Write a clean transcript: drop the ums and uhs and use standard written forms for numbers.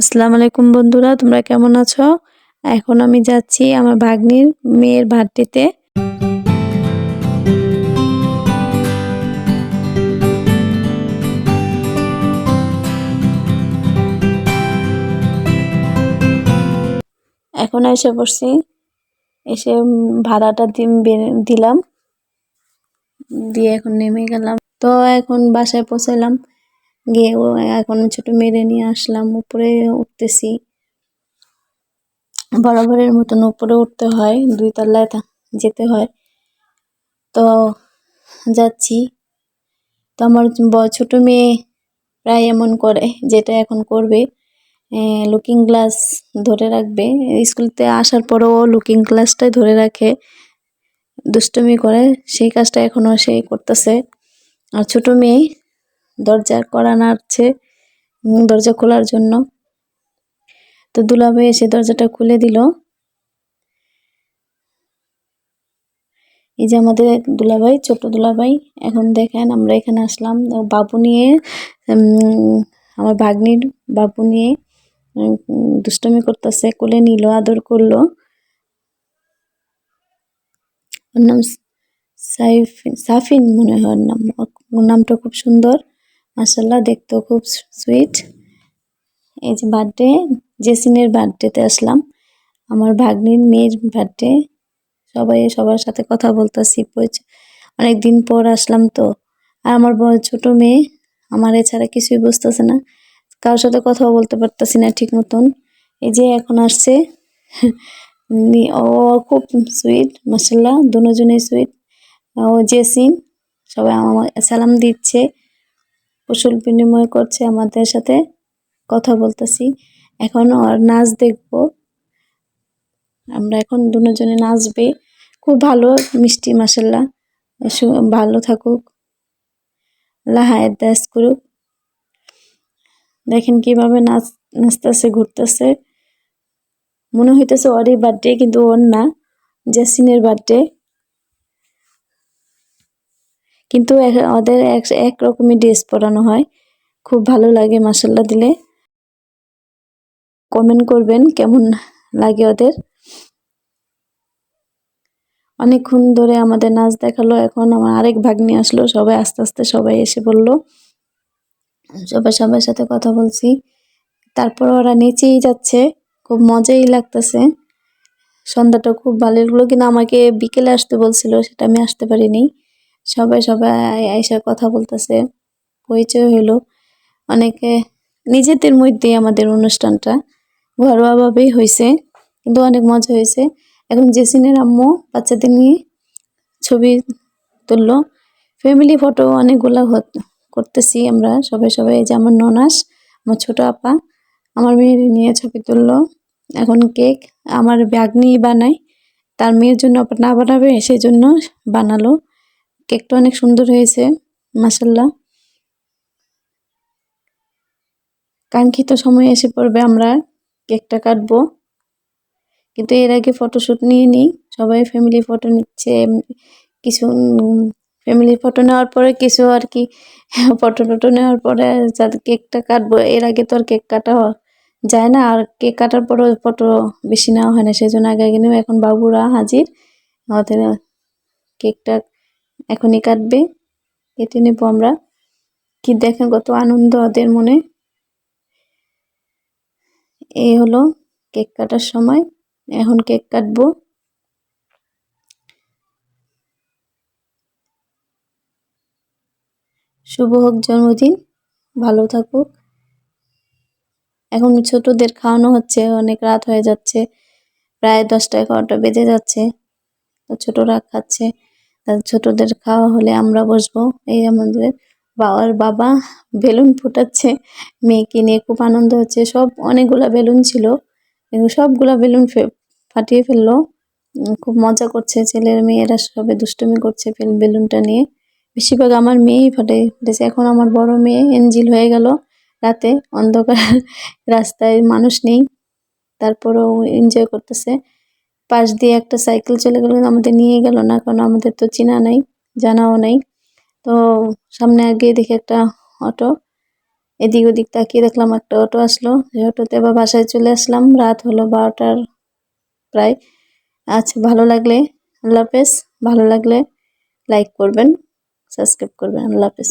আসসালামু আলাইকুম বন্ধুরা, তোমরা কেমন আছো? এখন আমি যাচ্ছি আমার ভাগ্নির মেয়ের বার্থডেতে। এখন এসে পড়ছি, এসে ভাড়াটা দিলাম, দিয়ে এখন নেমে গেলাম। তো এখন বাসায় পৌঁছালাম, গিয়ে এখন ছোট মেরে নিয়ে আসলাম, উপরে উঠতেছি। বরাবরের মতন উপরে উঠতে হয়, 2 তলায় যেতে হয়। তো যাচ্ছি। তো আমার ছোট মেয়ে প্রায় এমন করে, যেটা এখন করবে, লুকিং গ্লাস ধরে রাখবে। স্কুলতে আসার পরও লুকিং গ্লাসটাই ধরে রাখে, দুষ্টুমি করে। সেই কাজটা এখনো সে করতেছে। আর ছোট মেয়ে দরজার কড়া নাড়ছে দরজা খোলার জন্য। তো দুলাভাই এসে দরজাটা খুলে দিল। এই যে আমাদের দুলাভাই, ছোট দুলাভাই। এখন দেখেন আমরা এখানে আসলাম বাবু নিয়ে, আমার ভাগ্নির বাবু নিয়ে দুষ্টুমি করতেছে। কোলে নিল, আদর করলো। ওর নাম সাফিন মনে হয় ওর নাম। ওর নামটা খুব সুন্দর, মাশাআল্লাহ, দেখতেও খুব সুইট। এই যে বার্থডে, জেসিনের বার্থডেতে আসলাম, আমার ভাগ্নির মেয়ের বার্থডে। সবাই সবার সাথে কথা বলতেছি, অনেকদিন পর আসলাম তো। আর আমার ছোট মেয়ে আমার এছাড়া কিছুই বুঝতেছে না, কারোর সাথে কথাও বলতে পারতেছি না ঠিক মতন। এই যে এখন আসছে, ও খুব সুইট, মাশাআল্লাহ, দুজনেই সুইট। ও জেসিন, সবাই আমার সালাম দিচ্ছে, কুশল বিনিময় করছে, আমাদের সাথে কথা বলতেছি। এখন ওর নাচ দেখবো আমরা, এখন দুজনে নাচবে। খুব ভালো মিষ্টি, মাশাআল্লাহ, ভালো থাকুক, আল্লাহ হায়াত দারাজ করুক। দেখেন কিভাবে নাচতেছে, ঘুরতেছে। মনে হইতেছে ওরই বার্থডে, কিন্তু ওর না, জেসিনের বার্থডে। কিন্তু ওদের এক রকমই ড্রেস পরানো হয়, খুব ভালো লাগে মাশাআল্লাহ দিলে। কমেন্ট করবেন কেমন লাগে ওদের। অনেকক্ষণ ধরে আমাদের নাচ দেখালো। এখন আমার আরেক ভাগ্নি আসলো, সবাই আস্তে আস্তে সবাই এসে বললো, সবার সাথে কথা বলছি। তারপর ওরা নেচেই যাচ্ছে, খুব মজাই লাগতেছে। সন্ধ্যাটা খুব ভালো লাগলো, কিন্তু আমাকে বিকেলে আসতে বলছিল, সেটা আমি আসতে পারিনি। সবাই এসে কথা বলতেছে, পরিচয় হইলো। অনেকে নিজেদের মধ্যেই আমাদের অনুষ্ঠানটা ঘরোয়াভাবেই হয়েছে, কিন্তু অনেক মজা হয়েছে। এখন জেসিনের আম্মু বাচ্চাদের নিয়ে ছবি তুললো, ফ্যামিলি ফটো অনেকগুলা করতেছি আমরা সবাই। এই যে আমার ননাস, আমার ছোট আপা, আমার মেয়ের নিয়ে ছবি তুললো। এখন কেক আমার ভাগ্নি বানায়, তার মেয়ের জন্য না বানাবে সেই জন্য বানালো। কেকটা অনেক সুন্দর হয়েছে, মাশাআল্লাহ। কাঙ্ক্ষিত সময় এসে পড়বে, আমরা কেকটা কাটবো, কিন্তু এর আগে ফটোশুট নিয়ে নিই। সবাই ফ্যামিলি ফটো নিচ্ছে, কিছু ফ্যামিলি ফটো নেওয়ার পরে কিছু আর কি ফটো টটো নেওয়ার পরে যাতে কেকটা কাটবো, এর আগে তো আর কেক কাটা যায় না। আর কেক কাটার পরও ফটো বেশি নেওয়া হয় না, সেই জন্য আগে আগে নেব। এখন বাবুরা হাজির, ওদের কেকটা এখনই কাটবে, কেটে নেবো আমরা। কি দেখেন কত আনন্দ ওদের মনে। এই হলো কেক কাটার সময়, এখন কেক কাটবো। শুভ হোক জন্মদিন, ভালো থাকুক। এখন ছোটদের খাওয়ানো হচ্ছে, অনেক রাত হয়ে যাচ্ছে, প্রায় 10টা 11টা বেজে যাচ্ছে। তো ছোটরা খাচ্ছে, ছোটদের খাওয়া হলে আমরা বসবো। এই আমাদের বাবা বেলুন ফুটাচ্ছে, মেয়েকে নিয়ে খুব আনন্দ হচ্ছে। অনেকগুলা বেলুন ছিল, সবগুলা বেলুন ফাটিয়ে ফেললো। খুব মজা করছে, ছেলের মেয়েরা সবে দুষ্টুমি করছে বেলুনটা নিয়ে। বেশিরভাগ আমার মেয়েই ফাটেছে। এখন আমার বড় মেয়ে এঞ্জিল হয়ে গেল, রাতে অন্ধকার রাস্তায় মানুষ নেই, তারপরেও এনজয় করতেছে। পাশ দিয়ে একটা সাইকেল চলে গেল, আমাদের নিয়ে গেল না, কারণ আমাদের তো চেনা নাই, জানাও নাই। তো সামনে আগে দেখে একটা অটো, এদিক ওদিক তাকিয়ে দেখলাম একটা অটো আসলো, এই অটোতে আবার বাসায় চলে আসলাম। রাত হলো 12টার প্রায়। আচ্ছা, ভালো লাগলে আল্লাহ হাফেজ। ভালো লাগলে লাইক করবেন, সাবস্ক্রাইব করবেন। আল্লাহ হাফেজ।